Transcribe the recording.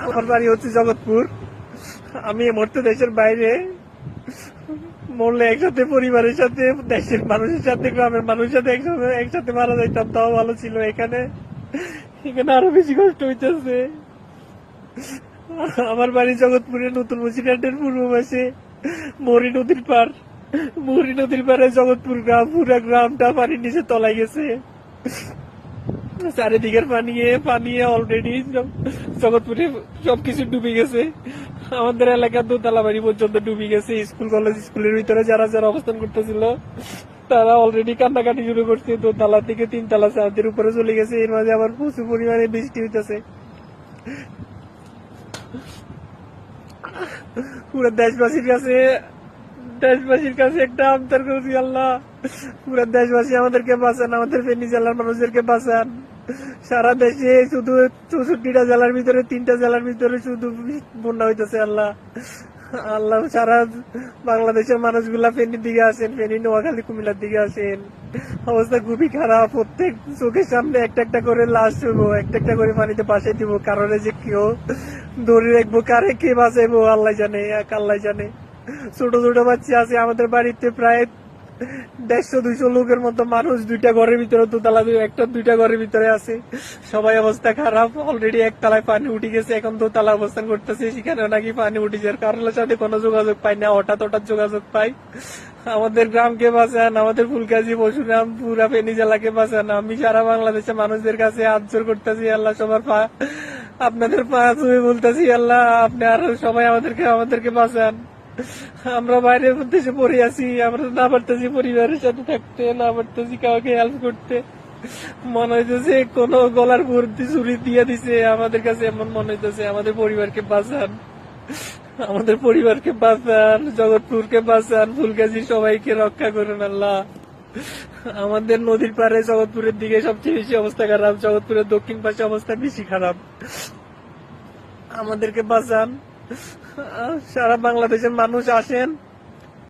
আমার বাড়ি হচ্ছে জগৎপুর। আমি এই মুহূর্তে দেশের বাইরে, মরলে একসাথে পরিবারের সাথে, দেশের মানুষের সাথে, গ্রামের মানুষের সাথে একসাথে মারা যাইতাম, তাও ভালো ছিল। এখানে আরো বেশি কষ্ট হইতেছে। আমার বাড়ি জগৎপুরে, নতুন বসিরহাটের পূর্ব পাশে, মরি নদীর পার। মরি নদীর পারে জগৎপুর গ্রাম, পুরা গ্রামটা পানির নিচে তলায় গেছে। চারিদিকের পানি অলরেডি জগৎপুরে সবকিছু ডুবে গেছে। আমাদের এলাকার দোতলা বাড়ি পর্যন্ত ডুবে গেছে। স্কুল কলেজ, স্কুলের ভিতরে যারা যারা অবস্থান করতেছিল তারা অলরেডি কান্নাকাটি শুরু করছে। দোতলা থেকে 3 তলা ছাদের উপরে চলে গেছে। এর মাঝে আবার প্রচুর পরিমাণে বৃষ্টি হইতেছে। পুরো দেশবাসীর কাছে একটা আবদার করছি, আল্লাহ পুরো দেশবাসী আমাদেরকে বাঁচান, আমাদের ফেনী জেলার মানুষদেরকে বাঁচান। সারা দেশে শুধু 64টা জেলার ভিতরে 3টা জেলার ভিতরে শুধু বন্যা হইতেছে। আল্লাহ আল্লাহ সারা বাংলাদেশের মানুষগুলা ফেনীর দিকে আসেন, ফেনী, নোয়াখালী, কুমিল্লার দিকে আসেন। অবস্থা খুবই খারাপ। প্রত্যেক চোখের সামনে একটা একটা করে লাশ হইবো, একটা একটা করে পানিতে বাসাই দিব। কারণে যে কেউ ধরে রাখবো, কারে কে বাঁচাইবো আল্লাহ জানে, এক আল্লাহ জানে। ছোট ছোট বাচ্চা আছে আমাদের বাড়িতে, প্রায় 150-200 লোকের মতো মানুষ। 2টা ঘরের ভিতরে, দোতলা 2টা ঘরের ভিতরে আছে। সবাই অবস্থা খারাপ। অলরেডি 1 তলায় পানি উঠে গেছে, এখন 2 তলা অবস্থান করতেছে। সেখানে নাকি পানি উঠেছে, কারোর সাথে কোনো যোগাযোগ পাই না, হঠাৎ যোগাযোগ পাই। আমাদের গ্রামকে বাঁচান, আমাদের ফুলগাজী, পরশুরাম, পুরা ফেনী জেলাকে বাঁচান। আমি সারা বাংলাদেশের মানুষদের কাছে হাত জোর করতেছি, আল্লাহ সবার আপনাদের পা ছুঁয়ে বলতেছি, আল্লাহ আপনি আরো সবাই আমাদেরকে বাঁচান। আমরা বাইরে দেশে পড়ে আছি, আমরা না পারতেছি পরিবারের সাথে থাকতে, না পারতেছি কাউকে হেল্প করতে। মনে হইতেছে কোন গলার ভর্তি চুরি দিয়ে দিছে আমাদের কাছে, এমন মনে হইতেছে। আমাদের পরিবারকে বাঁচান, আমাদের পরিবারকে বাঁচান, জগৎপুরকে বাঁচান, ফুলগাজী সবাইকে রক্ষা করুন আল্লাহ। আমাদের নদীর পাড়ে জগৎপুরের দিকে সবচেয়ে বেশি অবস্থা খারাপ, জগৎপুরের দক্ষিণ পাশে অবস্থা বেশি খারাপ। আমাদেরকে বাঁচান। সারা বাংলাদেশের মানুষ আসেন,